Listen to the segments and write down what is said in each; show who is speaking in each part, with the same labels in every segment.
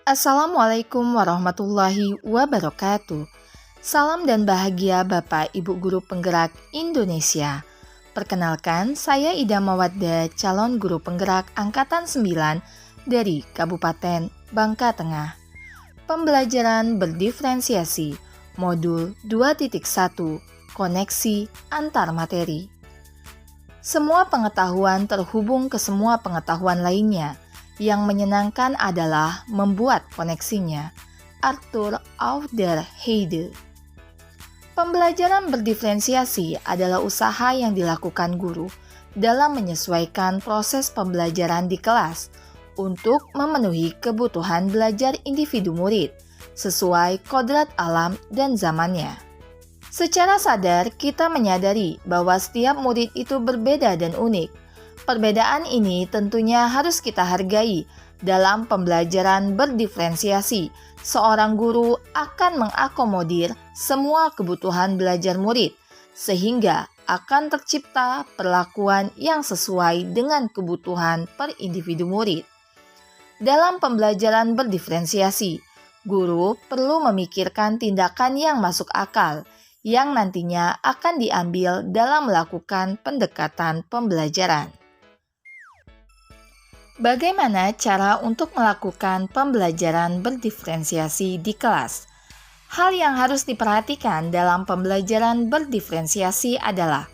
Speaker 1: Assalamualaikum warahmatullahi wabarakatuh. Salam dan bahagia Bapak Ibu Guru Penggerak Indonesia. Perkenalkan, saya Ida Mawadda, calon guru penggerak Angkatan 9 dari Kabupaten Bangka Tengah. Pembelajaran berdiferensiasi, modul 2.1, koneksi antar materi. Semua pengetahuan terhubung ke semua pengetahuan lainnya. Yang menyenangkan adalah membuat koneksinya. Arthur auf der Heide. Pembelajaran berdiferensiasi adalah usaha yang dilakukan guru dalam menyesuaikan proses pembelajaran di kelas untuk memenuhi kebutuhan belajar individu murid sesuai kodrat alam dan zamannya. Secara sadar, kita menyadari bahwa setiap murid itu berbeda dan unik. Perbedaan ini tentunya harus kita hargai. Dalam pembelajaran berdiferensiasi, seorang guru akan mengakomodir semua kebutuhan belajar murid, sehingga akan tercipta perlakuan yang sesuai dengan kebutuhan per individu murid. Dalam pembelajaran berdiferensiasi, guru perlu memikirkan tindakan yang masuk akal, yang nantinya akan diambil dalam melakukan pendekatan pembelajaran. Bagaimana cara untuk melakukan pembelajaran berdiferensiasi di kelas? Hal yang harus diperhatikan dalam pembelajaran berdiferensiasi adalah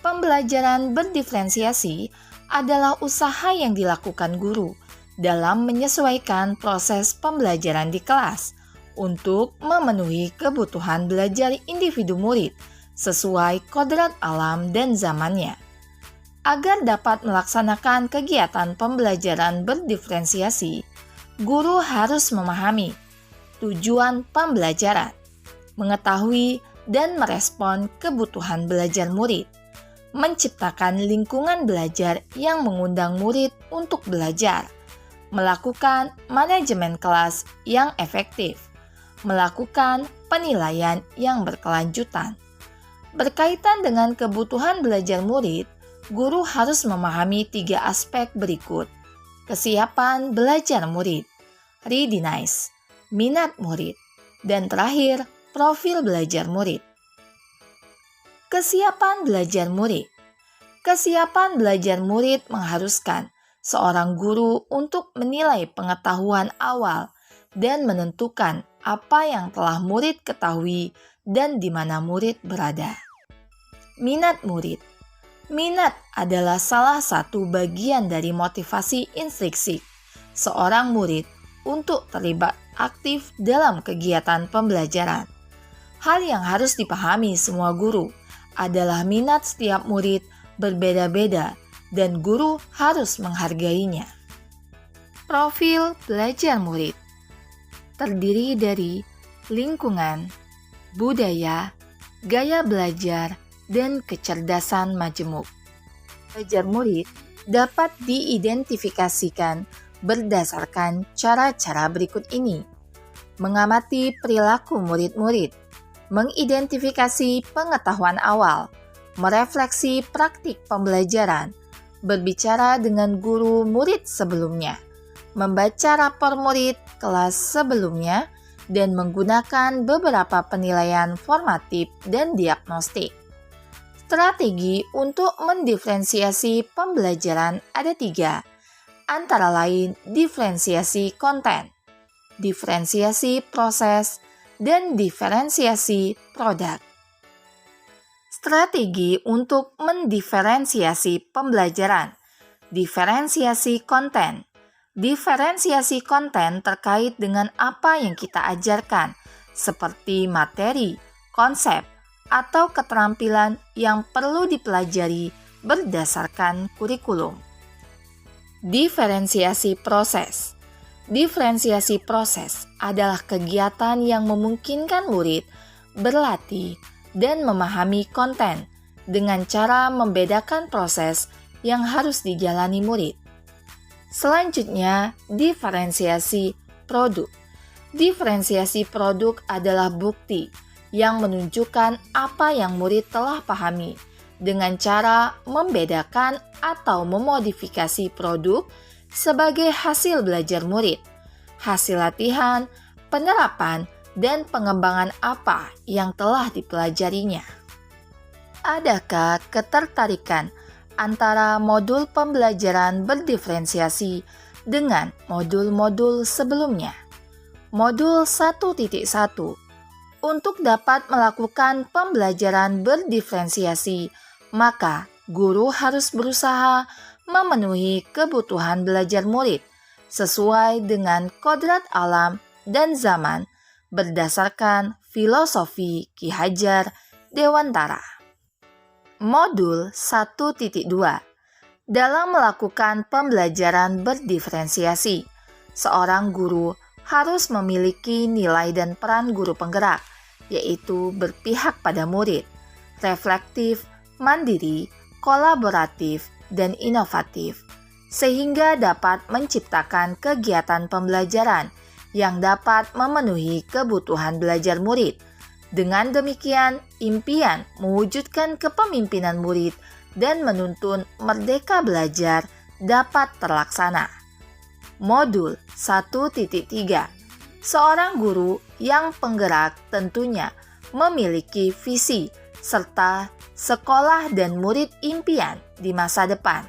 Speaker 1: pembelajaran berdiferensiasi adalah usaha yang dilakukan guru dalam menyesuaikan proses pembelajaran di kelas untuk memenuhi kebutuhan belajar individu murid sesuai kodrat alam dan zamannya. Agar dapat melaksanakan kegiatan pembelajaran berdiferensiasi, guru harus memahami tujuan pembelajaran, mengetahui dan merespon kebutuhan belajar murid, menciptakan lingkungan belajar yang mengundang murid untuk belajar, melakukan manajemen kelas yang efektif, melakukan penilaian yang berkelanjutan. Berkaitan dengan kebutuhan belajar murid, guru harus memahami 3 aspek berikut: kesiapan belajar murid, readiness, minat murid, dan terakhir, profil belajar murid. Kesiapan belajar murid. Kesiapan belajar murid mengharuskan seorang guru untuk menilai pengetahuan awal dan menentukan apa yang telah murid ketahui dan di mana murid berada. Minat murid. Minat adalah salah satu bagian dari motivasi intrinsik seorang murid untuk terlibat aktif dalam kegiatan pembelajaran. Hal yang harus dipahami semua guru adalah minat setiap murid berbeda-beda dan guru harus menghargainya. Profil belajar murid terdiri dari lingkungan, budaya, gaya belajar, dan kecerdasan majemuk. Belajar murid dapat diidentifikasikan berdasarkan cara-cara berikut ini: mengamati perilaku murid-murid, mengidentifikasi pengetahuan awal, merefleksi praktik pembelajaran, berbicara dengan guru murid sebelumnya, membaca rapor murid kelas sebelumnya, dan menggunakan beberapa penilaian formatif dan diagnostik. Strategi untuk mendiferensiasi pembelajaran ada 3, antara lain diferensiasi konten, diferensiasi proses, dan diferensiasi produk. Strategi untuk mendiferensiasi pembelajaran. Diferensiasi konten. Diferensiasi konten terkait dengan apa yang kita ajarkan, seperti materi, konsep, atau keterampilan yang perlu dipelajari berdasarkan kurikulum. Diferensiasi proses. Diferensiasi proses adalah kegiatan yang memungkinkan murid berlatih dan memahami konten dengan cara membedakan proses yang harus dijalani murid. Selanjutnya, diferensiasi produk. Diferensiasi produk adalah bukti yang menunjukkan apa yang murid telah pahami dengan cara membedakan atau memodifikasi produk sebagai hasil belajar murid. hasil latihan, penerapan, dan pengembangan apa yang telah dipelajarinya. Adakah ketertarikan antara modul pembelajaran berdiferensiasi dengan modul-modul sebelumnya? Modul 1.1. Untuk dapat melakukan pembelajaran berdiferensiasi, maka guru harus berusaha memenuhi kebutuhan belajar murid sesuai dengan kodrat alam dan zaman berdasarkan filosofi Ki Hajar Dewantara. Modul 1.2. Dalam melakukan pembelajaran berdiferensiasi, seorang guru harus memiliki nilai dan peran guru penggerak, yaitu berpihak pada murid, reflektif, mandiri, kolaboratif, dan inovatif, sehingga dapat menciptakan kegiatan pembelajaran yang dapat memenuhi kebutuhan belajar murid. Dengan demikian, impian mewujudkan kepemimpinan murid dan menuntun merdeka belajar dapat terlaksana. Modul 1.3. Seorang guru yang penggerak tentunya memiliki visi serta sekolah dan murid impian di masa depan.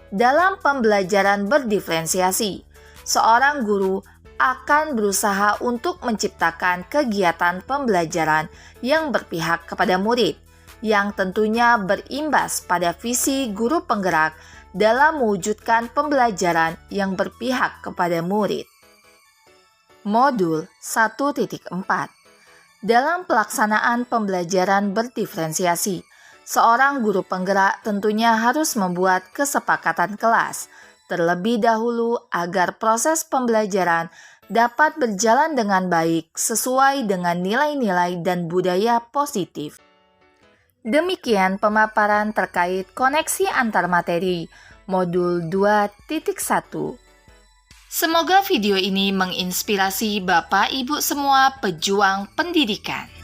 Speaker 1: Dalam pembelajaran berdiferensiasi, seorang guru akan berusaha untuk menciptakan kegiatan pembelajaran yang berpihak kepada murid, yang tentunya berimbas pada visi guru penggerak dalam mewujudkan pembelajaran yang berpihak kepada murid. Modul 1.4. Dalam pelaksanaan pembelajaran berdiferensiasi, seorang guru penggerak tentunya harus membuat kesepakatan kelas terlebih dahulu agar proses pembelajaran dapat berjalan dengan baik sesuai dengan nilai-nilai dan budaya positif. Demikian pemaparan terkait koneksi antar materi modul 2.1. Semoga video ini menginspirasi Bapak Ibu semua pejuang pendidikan.